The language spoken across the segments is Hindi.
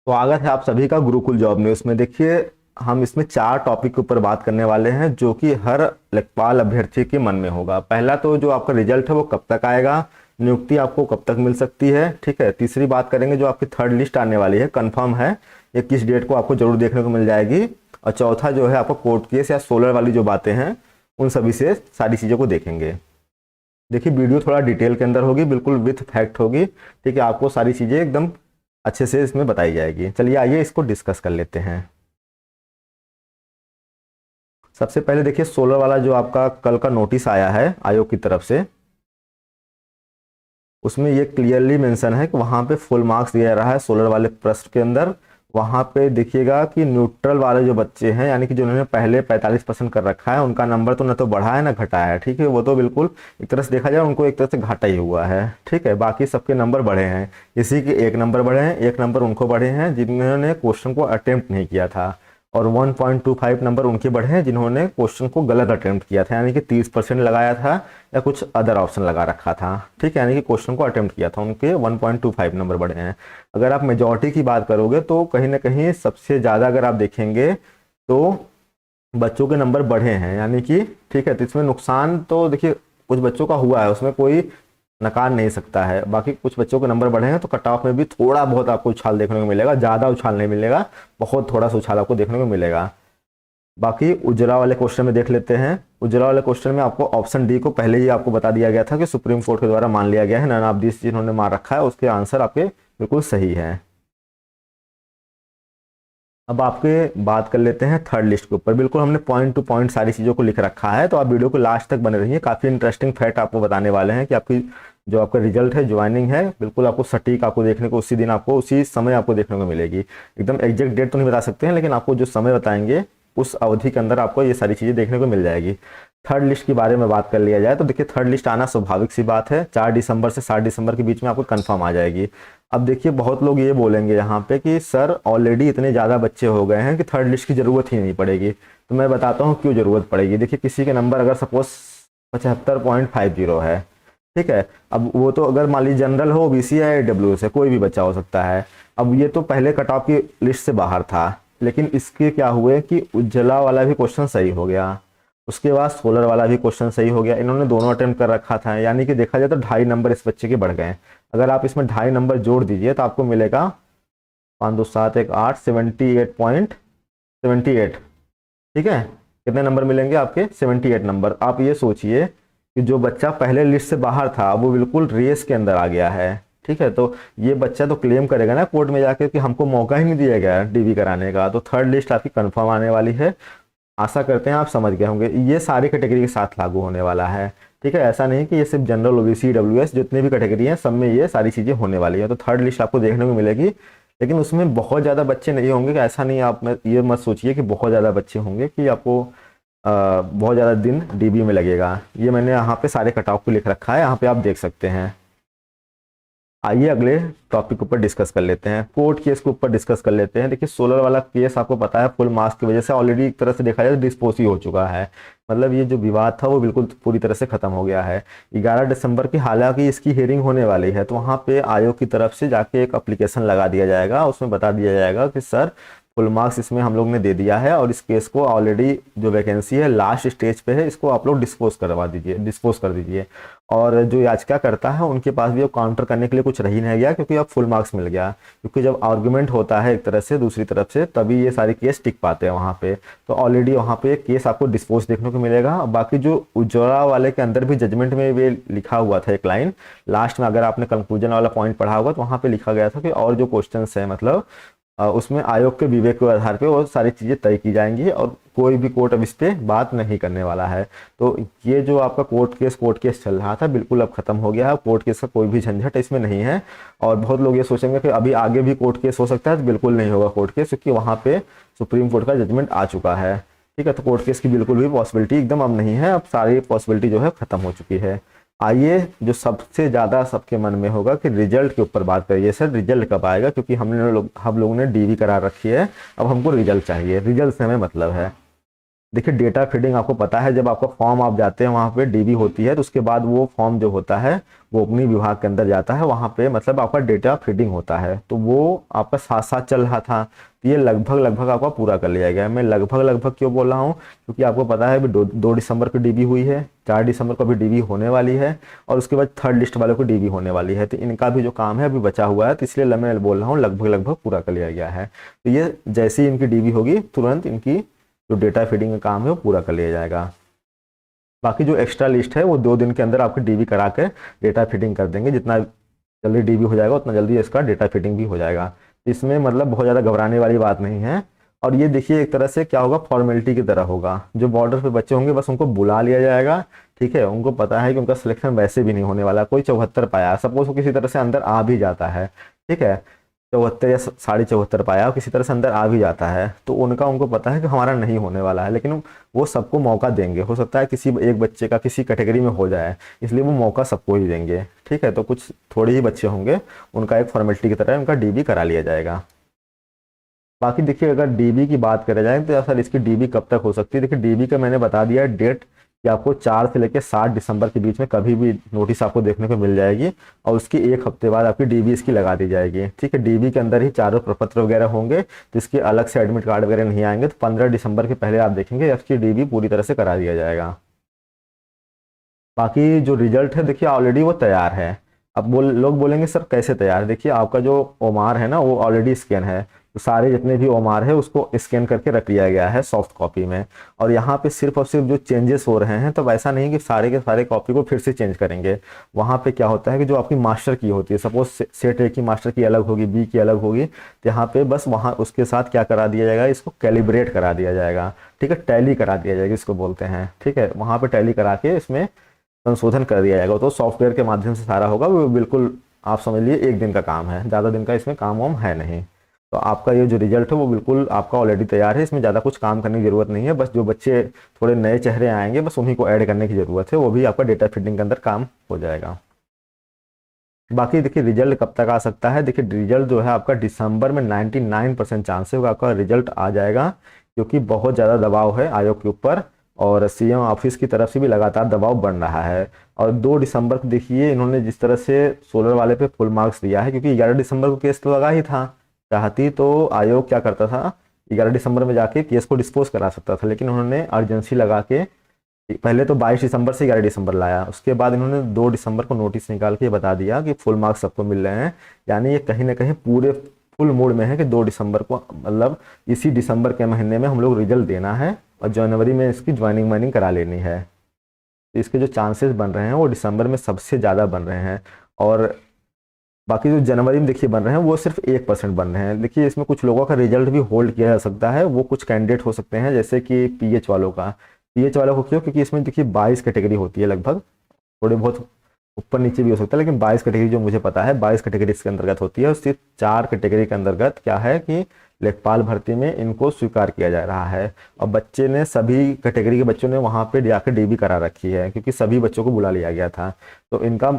स्वागत है आप सभी का गुरुकुल जॉब न्यूज़ में। देखिए, हम इसमें 4 टॉपिक के ऊपर बात करने वाले हैं जो कि हर लेखपाल अभ्यर्थी के मन में होगा। पहला तो जो आपका रिजल्ट है वो कब तक आएगा, नियुक्ति आपको कब तक मिल सकती है, ठीक है। तीसरी बात करेंगे जो आपकी थर्ड लिस्ट आने वाली है, कंफर्म है ये किस डेट को आपको जरूर देखने को मिल जाएगी। और चौथा जो है आपको कोर्ट केस या सोलर वाली जो बातें हैं उन सभी से सारी चीज़ों को देखेंगे। देखिए, वीडियो थोड़ा डिटेल के अंदर होगी, बिल्कुल विथ फैक्ट होगी, ठीक है। आपको सारी चीज़ें एकदम अच्छे से इसमें बताई जाएगी। चलिए आइए इसको डिस्कस कर लेते हैं। सबसे पहले देखिए, सोलर वाला जो आपका कल का नोटिस आया है आयोग की तरफ से, उसमें ये क्लियरली मेंशन है कि वहाँ पे फुल मार्क्स दिया जा रहा है सोलर वाले प्रश्न के अंदर। वहाँ पे देखिएगा कि न्यूट्रल वाले जो बच्चे हैं, यानी कि जिन्होंने पहले 45% कर रखा है, उनका नंबर तो न तो बढ़ा है ना घटा है, ठीक है। वो तो बिल्कुल एक तरह से देखा जाए उनको एक तरह से घाटा ही हुआ है, ठीक है। बाकी सबके नंबर बढ़े हैं, इसी के 1 नंबर बढ़े हैं, 1 नंबर उनको बढ़े हैं जिन्होंने क्वेश्चन को अटेम्प्ट नहीं किया था, और 1.25 नंबर उनके बढ़े हैं जिन्होंने क्वेश्चन को गलत अटेम्प्ट किया था, यानी कि 30% लगाया था या कुछ अदर ऑप्शन लगा रखा था, ठीक है। यानी कि क्वेश्चन को अटेम्प्ट किया था, उनके 1.25 नंबर बढ़े हैं। अगर आप मेजॉरिटी की बात करोगे तो कहीं ना कहीं सबसे ज़्यादा अगर आप देखेंगे तो बच्चों के नंबर बढ़े हैं, यानी कि ठीक है। तो इसमें नुकसान तो देखिए कुछ बच्चों का हुआ है, उसमें कोई नकार नहीं सकता है। बाकी कुछ बच्चों के नंबर बढ़े हैं तो कट ऑफ में भी थोड़ा बहुत आपको उछाल देखने को मिलेगा, ज़्यादा उछाल नहीं मिलेगा, बहुत थोड़ा सा उछाल आपको देखने को मिलेगा। बाकी उजला वाले क्वेश्चन में देख लेते हैं। उजला वाले क्वेश्चन में आपको ऑप्शन डी को पहले ही आपको बता दिया गया था कि सुप्रीम कोर्ट के द्वारा मान लिया गया है, नन ऑफ दिस जिन्होंने मार रखा है उसके आंसर आपके बिल्कुल सही है। अब आपके बात कर लेते हैं थर्ड लिस्ट के ऊपर। बिल्कुल हमने पॉइंट टू पॉइंट सारी चीज़ों को लिख रखा है, तो आप वीडियो को लास्ट तक बने रहिए। काफ़ी इंटरेस्टिंग फैक्ट आपको बताने वाले हैं कि आपकी जो आपका रिजल्ट है, ज्वाइनिंग है, बिल्कुल आपको सटीक आपको देखने को उसी दिन आपको उसी समय आपको देखने को मिलेगी। एकदम एग्जैक्ट डेट तो नहीं बता सकते हैं, लेकिन आपको जो समय बताएंगे उस अवधि के अंदर आपको ये सारी चीज़ें देखने को मिल जाएगी। थर्ड लिस्ट के बारे में बात कर लिया जाए तो देखिए, थर्ड लिस्ट आना स्वाभाविक सी बात है, 4 दिसंबर से 7 दिसंबर के बीच में आपको कंफर्म आ जाएगी। अब देखिए, बहुत लोग ये बोलेंगे यहाँ पे कि सर ऑलरेडी इतने ज़्यादा बच्चे हो गए हैं कि थर्ड लिस्ट की ज़रूरत ही नहीं पड़ेगी। तो मैं बताता हूँ क्यों ज़रूरत पड़ेगी। देखिए, किसी के नंबर अगर सपोज 75.50 है, ठीक है। अब वो तो अगर मान लीजिए जनरल हो, ओबीसी है, ईडब्ल्यूएस है, कोई भी बच्चा हो सकता है। अब ये तो पहले कट ऑफ की लिस्ट से बाहर था, लेकिन इसके क्या हुए कि उज्ज्वला वाला भी क्वेश्चन सही हो गया, उसके बाद सोलर वाला भी क्वेश्चन सही हो गया। इन्होंने दोनों अटेम्प्ट कर रखा था, यानी कि देखा जाए तो 2.5 नंबर इस बच्चे के बढ़ गए। अगर आप इसमें 2.5 नंबर जोड़ दीजिए तो आपको मिलेगा 5 2 7 1 8 78.78, ठीक है। कितने नंबर मिलेंगे आपके? 78 नंबर। आप ये सोचिए कि जो बच्चा पहले लिस्ट से बाहर था वो बिल्कुल रेस के अंदर आ गया है, ठीक है। तो ये बच्चा तो क्लेम करेगा ना कोर्ट में जाके कि हमको मौका ही नहीं दिया गया डीवी कराने का। तो थर्ड लिस्ट आपकी कंफर्म आने वाली है। आशा करते हैं आप समझ गए होंगे, ये सारी कैटेगरी के साथ लागू होने वाला है, ठीक है। ऐसा नहीं कि ये सिर्फ जनरल, ओबीसी, डब्ल्यूएस जितने भी कैटेगरी हैं सब में ये सारी चीज़ें होने वाली है। तो थर्ड लिस्ट आपको देखने को मिलेगी, लेकिन उसमें बहुत ज़्यादा बच्चे नहीं होंगे कि ऐसा नहीं। आप ये मत सोचिए कि बहुत ज़्यादा बच्चे होंगे कि आपको बहुत ज़्यादा दिन डीबी में लगेगा। ये मैंने यहाँ पे सारे कट ऑफ को लिख रखा है, यहाँ पे आप देख सकते हैं। आइए अगले टॉपिक के ऊपर डिस्कस कर लेते हैं, कोर्ट केस के ऊपर डिस्कस कर लेते हैं। देखिए, सोलर वाला केस आपको पता है फुल मार्क्स की वजह से ऑलरेडी एक तरह से देखा जाए तो डिस्पोज ही हो चुका है। मतलब ये जो विवाद था वो बिल्कुल पूरी तरह से खत्म हो गया है। 11 दिसंबर की हालांकि इसकी हियरिंग होने वाली है, तो वहाँ पे आयोग की तरफ से जाके एक एप्लीकेशन लगा दिया जाएगा, उसमें बता दिया जाएगा कि सर फुल मार्क्स इसमें हम लोग ने दे दिया है और इस केस को ऑलरेडी जो वैकेंसी है लास्ट स्टेज पे है, इसको आप लोग डिस्पोज कर दीजिए। और जो याचिका करता है उनके पास भी अब काउंटर करने के लिए कुछ रह नहीं गया, क्योंकि अब फुल मार्क्स मिल गया। क्योंकि जब आर्गुमेंट होता है एक तरह से दूसरी तरफ से, तभी ये सारे केस टिक पाते हैं वहाँ पे। तो ऑलरेडी वहाँ पे केस आपको डिस्पोज देखने को मिलेगा। बाकी जो उज्ज्वला वाले के अंदर भी जजमेंट में भी लिखा हुआ था एक लाइन लास्ट में, अगर आपने कंक्लूजन वाला पॉइंट पढ़ा होगा तो वहाँ पे लिखा गया था कि और जो क्वेश्चन है मतलब उसमें आयोग के विवेक के आधार पे वो सारी चीज़ें तय की जाएंगी और कोई भी कोर्ट अब इस पर बात नहीं करने वाला है। तो ये जो आपका कोर्ट केस चल रहा था बिल्कुल अब खत्म हो गया है। कोर्ट केस का कोई भी झंझट इसमें नहीं है। और बहुत लोग ये सोचेंगे कि अभी आगे भी कोर्ट केस हो सकता है, तो बिल्कुल नहीं होगा कोर्ट केस, क्योंकि वहाँ पे सुप्रीम कोर्ट का जजमेंट आ चुका है, ठीक है। तो कोर्ट केस की बिल्कुल भी पॉसिबिलिटी एकदम अब नहीं है, अब सारी पॉसिबिलिटी जो है खत्म हो चुकी है। आइए जो सबसे ज़्यादा सबके मन में होगा कि रिजल्ट के ऊपर बात करिए। सर रिजल्ट कब आएगा, क्योंकि हम लोगों ने डीवी करा रखी है, अब हमको रिजल्ट चाहिए, रिजल्ट से हमें मतलब है। देखिए डेटा फीडिंग आपको पता है, जब आपका फॉर्म आप जाते हैं वहाँ पे डीबी होती है, तो उसके बाद वो फॉर्म जो होता है वो अपनी विभाग के अंदर जाता है, वहाँ पे मतलब आपका डेटा फीडिंग होता है, तो वो आपका साथ साथ चल रहा था। तो ये लगभग लगभग आपका पूरा कर लिया गया है। मैं लगभग लगभग क्यों बोल रहा हूँ, क्योंकि आपको पता है अभी 2 दिसंबर को डीबी हुई है, 4 दिसंबर को अभी डीबी होने वाली है, और उसके बाद थर्ड लिस्ट वालों को डीबी होने वाली है। तो इनका भी जो काम है अभी बचा हुआ है, तो इसलिए मैं बोल रहा हूँ लगभग लगभग पूरा कर लिया गया है। तो ये जैसे ही इनकी डीबी होगी तुरंत इनकी जो डेटा फीडिंग का काम है वो पूरा कर लिया जाएगा। बाकी जो एक्स्ट्रा लिस्ट है वो 2 दिन के अंदर आपकी डीबी करा के डेटा फीडिंग कर देंगे। जितना जल्दी डीबी हो जाएगा उतना जल्दी इसका डेटा फीडिंग भी हो जाएगा। इसमें मतलब बहुत ज़्यादा घबराने वाली बात नहीं है। और ये देखिए एक तरह से क्या होगा, फॉर्मेलिटी की तरह होगा। जो बॉर्डर पे बच्चे होंगे बस उनको बुला लिया जाएगा, ठीक है। उनको पता है कि उनका सिलेक्शन वैसे भी नहीं होने वाला। कोई 74 पाया, सपोज वो किसी तरह से अंदर आ भी जाता है, ठीक है, 74 या 74.5 पाया, किसी तरह से अंदर आ भी जाता है, तो उनको पता है कि हमारा नहीं होने वाला है, लेकिन वो सबको मौका देंगे। हो सकता है किसी एक बच्चे का किसी कैटेगरी में हो जाए, इसलिए वो मौका सबको ही देंगे, ठीक है। तो कुछ थोड़े ही बच्चे होंगे, उनका एक फॉर्मेलिटी की तरह उनका डीबी करा लिया जाएगा। बाकी देखिए अगर डीबी की बात करें जाए तो सर इसकी डीबी कब तक हो सकती है। देखिए डीबी का मैंने बता दिया डेट कि आपको 4 से लेकर 7 दिसंबर के बीच में कभी भी नोटिस आपको देखने को मिल जाएगी, और उसकी 1 हफ्ते बाद आपकी डीबी इसकी लगा दी जाएगी, ठीक है। डीबी के अंदर ही चारों प्रपत्र वगैरह होंगे, तो इसके अलग से एडमिट कार्ड वगैरह नहीं आएंगे। तो 15 दिसंबर के पहले आप देखेंगे इसकी डीबी पूरी तरह से करा दिया जाएगा। बाकी जो रिजल्ट है देखिए ऑलरेडी वो तैयार है। अब लोग बोलेंगे सर कैसे तैयार है। देखिए आपका जो ओमार है ना वो ऑलरेडी स्कैन है, तो सारे जितने भी ओमार है उसको स्कैन करके रख लिया गया है सॉफ्ट कॉपी में। और यहाँ पे सिर्फ और सिर्फ जो चेंजेस हो रहे हैं, तो ऐसा नहीं कि सारे के सारे कॉपी को फिर से चेंज करेंगे। वहाँ पे क्या होता है कि जो आपकी मास्टर की होती है, सपोज सेट ए की मास्टर की अलग होगी, बी की अलग होगी, तो यहाँ पे बस वहाँ उसके साथ क्या करा दिया जाएगा, इसको कैलिब्रेट करा दिया जाएगा, ठीक है, टैली करा दिया जाएगा इसको बोलते हैं, ठीक है। वहाँ पे टैली करा के इसमें संशोधन कर दिया जाएगा। तो सॉफ्टवेयर के माध्यम से सारा होगा, वो बिल्कुल आप समझ लिए 1 दिन का काम है, ज़्यादा दिन का इसमें काम वाम है नहीं। तो आपका ये जो रिजल्ट है वो बिल्कुल आपका ऑलरेडी तैयार है, इसमें ज़्यादा कुछ काम करने की ज़रूरत नहीं है। बस जो बच्चे थोड़े नए चेहरे आएंगे बस उन्हीं को ऐड करने की ज़रूरत है, वो भी आपका डेटा फीडिंग के अंदर काम हो जाएगा। बाकी देखिए रिजल्ट कब तक आ सकता है। देखिए रिजल्ट जो है आपका दिसंबर में 99% चांस है आपका रिजल्ट आ जाएगा, क्योंकि बहुत ज़्यादा दबाव है आयोग के ऊपर, और सीएम ऑफिस की तरफ से भी लगातार दबाव बन रहा है। और 2 दिसंबर को देखिए इन्होंने जिस तरह से सोलर वाले पे फुल मार्क्स दिया है, क्योंकि 11 दिसंबर को केस तो लगा ही था। चाहती तो आयोग क्या करता था, 11 दिसंबर में जाके केस को डिस्पोज करा सकता था, लेकिन उन्होंने अर्जेंसी लगा के पहले तो 22 दिसंबर से 11 दिसंबर लाया, उसके बाद इन्होंने 2 दिसंबर को नोटिस निकाल के बता दिया कि फुल मार्क्स सबको मिल रहे हैं। यानी ये कहीं ना कहीं पूरे फुल मूड में है कि 2 दिसंबर को, मतलब इसी दिसंबर के महीने में हम लोग रिजल्ट देना है, और जनवरी में इसकी ज्वाइनिंग वाइनिंग करा लेनी है। तो इसके जो चांसेस बन रहे हैं वो दिसंबर में सबसे ज़्यादा बन रहे हैं। और बाकी जो जनवरी में देखिए बन रहे हैं वो सिर्फ 1% बन रहे हैं। देखिए इसमें कुछ लोगों का रिजल्ट भी होल्ड किया जा सकता है, वो कुछ कैंडिडेट हो सकते हैं, जैसे कि पीएच वालों का। पीएच वालों को क्यों, क्योंकि इसमें देखिए 22 कैटेगरी होती है, लगभग थोड़े बहुत ऊपर नीचे भी हो सकता है, लेकिन 22 कैटेगरी जो मुझे पता है 22 कैटेगरी इसके अंतर्गत होती है। और सिर्फ 4 कैटेगरी के अंतर्गत क्या है कि लेखपाल भर्ती में इनको स्वीकार किया जा रहा है। और बच्चे ने सभी कैटेगरी के बच्चों ने वहाँ पे जाकर डीबी करा रखी है, क्योंकि सभी बच्चों को बुला लिया गया था। तो इनका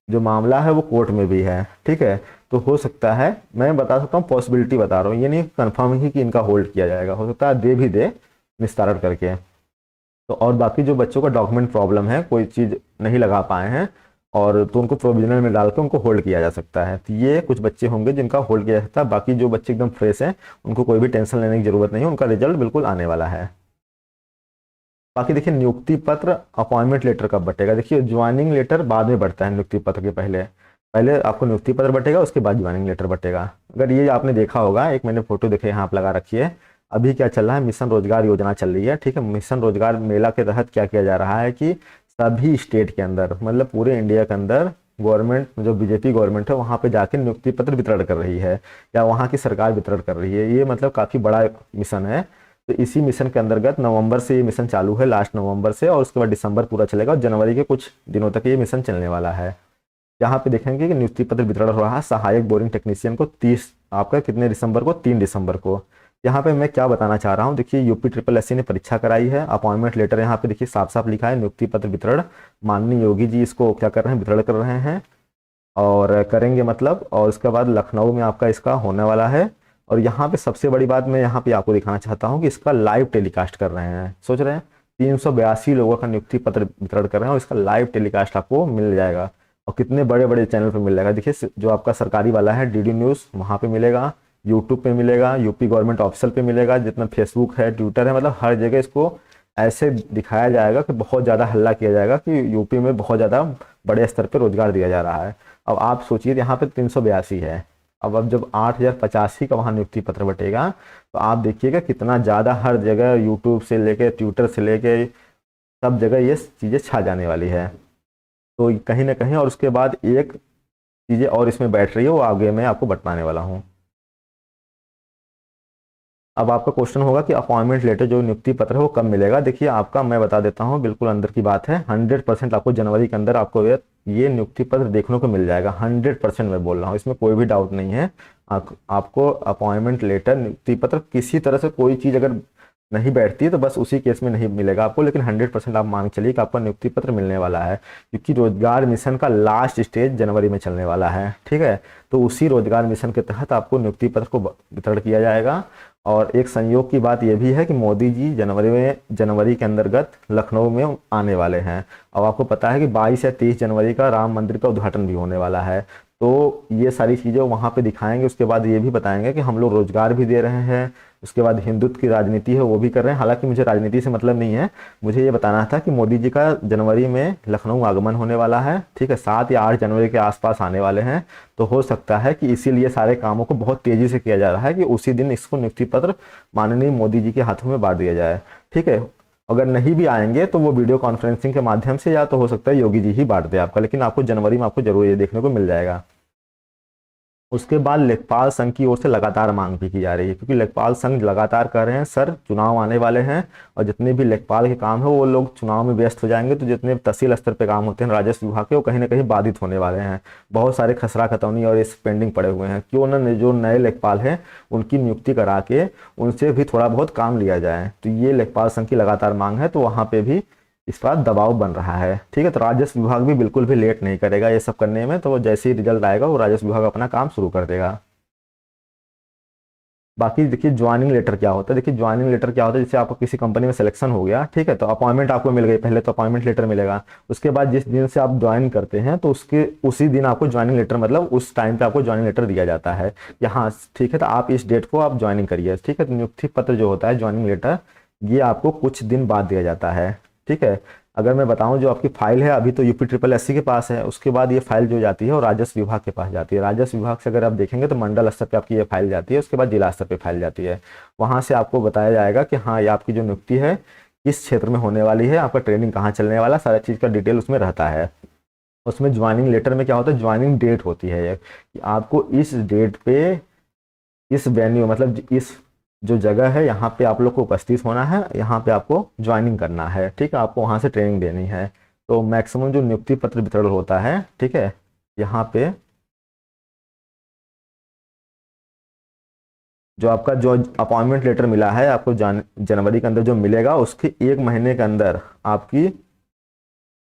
जो मामला है वो कोर्ट में भी है, ठीक है। तो हो सकता है, मैं बता सकता हूँ पॉसिबिलिटी बता रहा हूँ, ये नहीं कन्फर्म ही कि इनका होल्ड किया जाएगा, हो सकता है दे भी दे निस्तारण करके। तो और बाकी जो बच्चों का डॉक्यूमेंट प्रॉब्लम है, कोई चीज़ नहीं लगा पाए हैं, और तो उनको प्रोविजनल में डाल के उनको होल्ड किया जा सकता है। तो ये कुछ बच्चे होंगे जिनका होल्ड किया जा सकता है। बाकी जो बच्चे एकदम फ्रेश हैं उनको कोई भी टेंशन लेने की जरूरत नहीं है, उनका रिजल्ट बिल्कुल आने वाला है। बाकी देखिए नियुक्ति पत्र अपॉइंटमेंट लेटर कब बटेगा। देखिए ज्वाइनिंग लेटर बाद में बढ़ता है नियुक्ति पत्र के पहले। पहले आपको नियुक्ति पत्र बटेगा, उसके बाद ज्वाइनिंग लेटर बटेगा। अगर ये आपने देखा होगा, एक मैंने फोटो देखे यहाँ आप लगा रखी है, अभी क्या चल रहा है, मिशन रोजगार योजना चल रही है, ठीक है। मिशन रोजगार मेला के तहत क्या किया जा रहा है कि सभी स्टेट के अंदर, मतलब पूरे इंडिया के अंदर गवर्नमेंट, जो बीजेपी गवर्नमेंट है वहाँ पे जाके नियुक्ति पत्र वितरण कर रही है, या वहाँ की सरकार वितरण कर रही है। ये मतलब काफ़ी बड़ा मिशन है। तो इसी मिशन के अंतर्गत नवंबर से ये मिशन चालू है, लास्ट नवंबर से, और उसके बाद दिसंबर पूरा चलेगा, और जनवरी के कुछ दिनों तक ये मिशन चलने वाला है। यहाँ पे देखेंगे कि नियुक्ति पत्र वितरण हो रहा है सहायक बोरिंग टेक्नीशियन को 30 आपका कितने दिसंबर को, 3 दिसंबर को। यहाँ पे मैं क्या बताना चाह रहा हूँ, देखिए यूपी SSSC ने परीक्षा कराई है। अपॉइंटमेंट लेटर यहाँ पे देखिए साफ साफ लिखा है, नियुक्ति पत्र वितरण माननीय योगी जी इसको क्या कर रहे हैं, वितरण कर रहे हैं और करेंगे मतलब। और उसके बाद लखनऊ में आपका इसका होने वाला है, और यहाँ पे सबसे बड़ी बात मैं यहाँ पे आपको दिखाना चाहता हूँ कि इसका लाइव टेलीकास्ट कर रहे हैं। सोच रहे हैं 382 लोगों का नियुक्ति पत्र वितरण कर रहे हैं और इसका लाइव टेलीकास्ट आपको मिल जाएगा। और कितने बड़े बड़े चैनल पे मिल जाएगा, देखिए जो आपका सरकारी वाला है डीडी न्यूज़ वहाँ पे मिलेगा, यूट्यूब पे मिलेगा, यूपी गवर्नमेंट ऑफिशियल पे मिलेगा, जितना फेसबुक है, ट्विटर है, मतलब हर जगह इसको ऐसे दिखाया जाएगा कि बहुत ज़्यादा हल्ला किया जाएगा कि यूपी में बहुत ज़्यादा बड़े स्तर पर रोजगार दिया जा रहा है। अब आप सोचिए यहाँ पे 382 है, अब जब 8085 का वहाँ नियुक्ति पत्र बटेगा तो आप देखिएगा कितना ज़्यादा हर जगह यूट्यूब से लेके ट्विटर से लेके सब जगह ये चीज़ें छा जाने वाली है। तो कहीं ना कहीं, और उसके बाद एक चीज़ें और इसमें बैठ रही है, वो आगे मैं आपको बताने वाला हूँ। अब आपका क्वेश्चन होगा कि अपॉइंटमेंट लेटर जो नियुक्ति पत्र है वो कब मिलेगा। देखिए आपका मैं बता देता हूँ, बिल्कुल अंदर की बात है, 100% आपको जनवरी के अंदर आपको ये नियुक्ति पत्र देखने को मिल जाएगा। 100% मैं बोल रहा हूँ, इसमें कोई भी डाउट नहीं है। आपको अपॉइंटमेंट लेटर नियुक्ति पत्र किसी तरह से कोई चीज़ अगर नहीं बैठती तो बस उसी केस में नहीं मिलेगा आपको, लेकिन 100% आप मान चलिए कि आपका नियुक्ति पत्र मिलने वाला है, क्योंकि रोजगार मिशन का लास्ट स्टेज जनवरी में चलने वाला है। ठीक है, तो उसी रोजगार मिशन के तहत आपको नियुक्ति पत्र को वितरण किया जाएगा। और एक संयोग की बात यह भी है कि मोदी जी जनवरी के अंतर्गत लखनऊ में आने वाले हैं। अब आपको पता है कि 22 या 30 जनवरी का राम मंदिर का उद्घाटन भी होने वाला है, तो ये सारी चीज़ें वहाँ पे दिखाएंगे। उसके बाद ये भी बताएंगे कि हम लोग रोजगार भी दे रहे हैं, उसके बाद हिंदुत्व की राजनीति है वो भी कर रहे हैं। हालांकि मुझे राजनीति से मतलब नहीं है, मुझे ये बताना था कि मोदी जी का जनवरी में लखनऊ आगमन होने वाला है। ठीक है, 7 या 8 जनवरी के आसपास आने वाले हैं, तो हो सकता है कि इसीलिए सारे कामों को बहुत तेजी से किया जा रहा है कि उसी दिन इसको नियुक्ति पत्र माननीय मोदी जी के हाथों में बांट दिया जाए। ठीक है, अगर नहीं भी आएंगे तो वो वीडियो कॉन्फ्रेंसिंग के माध्यम से, या तो हो सकता है योगी जी ही बांट दे आपका, लेकिन आपको जनवरी में आपको जरूर ये देखने को मिल जाएगा। उसके बाद लेखपाल संघ की ओर से लगातार मांग भी की जा रही है, क्योंकि लेखपाल संघ लगातार कह रहे हैं सर चुनाव आने वाले हैं और जितने भी लेखपाल के काम है वो लोग चुनाव में व्यस्त हो जाएंगे, तो जितने तहसील स्तर पे काम होते हैं राजस्व विभाग के वो कहीं ना कहीं बाधित होने वाले हैं। बहुत सारे खसरा खतौनी और इस पेंडिंग पड़े हुए हैं, क्यों ना जो नए लेखपाल हैं उनकी नियुक्ति करा के उनसे भी थोड़ा बहुत काम लिया जाए। तो ये लेखपाल संघ की लगातार मांग है, तो वहाँ पे भी इस पर दबाव बन रहा है। ठीक है, तो राजस्व विभाग भी बिल्कुल भी लेट नहीं करेगा ये सब करने में, तो जैसे ही रिजल्ट आएगा वो राजस्व विभाग अपना काम शुरू कर देगा। बाकी देखिए ज्वाइनिंग लेटर क्या होता है। देखिए ज्वाइनिंग लेटर क्या होता है, जैसे आपको किसी कंपनी में सिलेक्शन हो गया, ठीक है, तो अपॉइंटमेंट आपको मिल गई, पहले तो अपॉइंटमेंट लेटर मिलेगा। उसके बाद जिस दिन से आप ज्वाइन करते हैं तो उसी दिन आपको ज्वाइनिंग लेटर, मतलब उस टाइम पे आपको ज्वाइनिंग लेटर दिया जाता है यहाँ। ठीक है, तो आप इस डेट को आप ज्वाइनिंग करिए। ठीक है, तो नियुक्ति पत्र जो होता है ज्वाइनिंग लेटर, ये आपको कुछ दिन बाद दिया जाता है। ठीक है, अगर मैं बताऊं जो आपकी फाइल है अभी तो UPSSC के पास है, उसके बाद ये फाइल जो जाती है वो राजस्व विभाग के पास जाती है। राजस्व विभाग से अगर आप देखेंगे तो मंडल स्तर पे आपकी ये फाइल जाती है, उसके बाद जिला स्तर पे फाइल जाती है। वहां से आपको बताया जाएगा कि हाँ ये आपकी जो नियुक्ति है किस क्षेत्र में होने वाली है, आपका ट्रेनिंग कहाँ चलने वाला, सारा चीज़ का डिटेल उसमें रहता है। उसमें ज्वाइनिंग लेटर में क्या होता है, ज्वाइनिंग डेट होती है कि आपको इस डेट पे इस वेन्यू, मतलब इस जो जगह है यहाँ पे आप लोग को उपस्थित होना है, यहाँ पे आपको ज्वाइनिंग करना है। ठीक है, आपको वहाँ से ट्रेनिंग देनी है। तो मैक्सिमम जो नियुक्ति पत्र वितरण होता है, ठीक है, यहाँ पे जो आपका जो अपॉइंटमेंट लेटर मिला है आपको जनवरी के अंदर जो मिलेगा, उसके 1 महीने के अंदर आपकी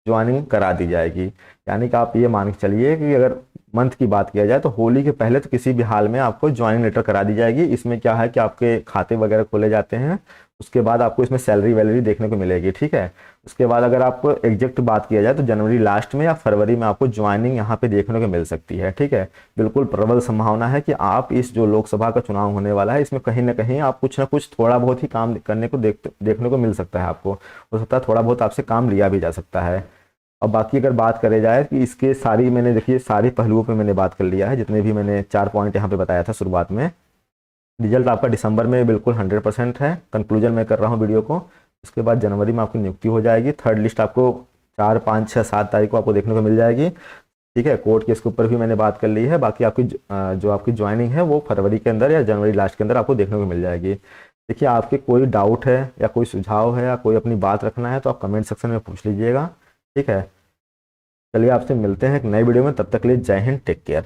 ज्वाइनिंग करा दी जाएगी। यानी कि आप ये मान के चलिए कि अगर मंथ की बात किया जाए तो होली के पहले तो किसी भी हाल में आपको ज्वाइनिंग लेटर करा दी जाएगी। इसमें क्या है कि आपके खाते वगैरह खोले जाते हैं, उसके बाद आपको इसमें सैलरी वैलरी देखने को मिलेगी। ठीक है, उसके बाद अगर आपको एग्जैक्ट बात किया जाए तो जनवरी लास्ट में या फरवरी में आपको ज्वाइनिंग यहाँ पे देखने को मिल सकती है। ठीक है, बिल्कुल प्रबल संभावना है कि आप इस जो लोकसभा का चुनाव होने वाला है इसमें कहीं ना कहीं आप कुछ ना कुछ थोड़ा बहुत ही काम करने को देखने को मिल सकता है। आपको हो सकता है थोड़ा बहुत आपसे काम लिया भी जा सकता है। और बाकी अगर बात करे जाए कि इसके सारी, मैंने देखिए सारे पहलुओं पे मैंने बात कर लिया है, जितने भी मैंने 4 पॉइंट यहाँ पे बताया था शुरुआत में। रिजल्ट आपका दिसंबर में बिल्कुल 100% है, कंक्लूजन में कर रहा हूँ वीडियो को। उसके बाद जनवरी में आपकी नियुक्ति हो जाएगी। थर्ड लिस्ट आपको 4, 5, 6, 7 तारीख को आपको देखने को मिल जाएगी। ठीक है, कोर्ट केस के ऊपर भी मैंने बात कर ली है। बाकी आपकी जो आपकी ज्वाइनिंग है वो फरवरी के अंदर या जनवरी लास्ट के अंदर आपको देखने को मिल जाएगी। देखिए आपके कोई डाउट है या कोई सुझाव है या कोई अपनी बात रखना है तो आप कमेंट सेक्शन में पूछ लीजिएगा। ठीक है, चलिए आपसे मिलते हैं एक नई वीडियो में, तब तक के लिए जय हिंद, टेक केयर।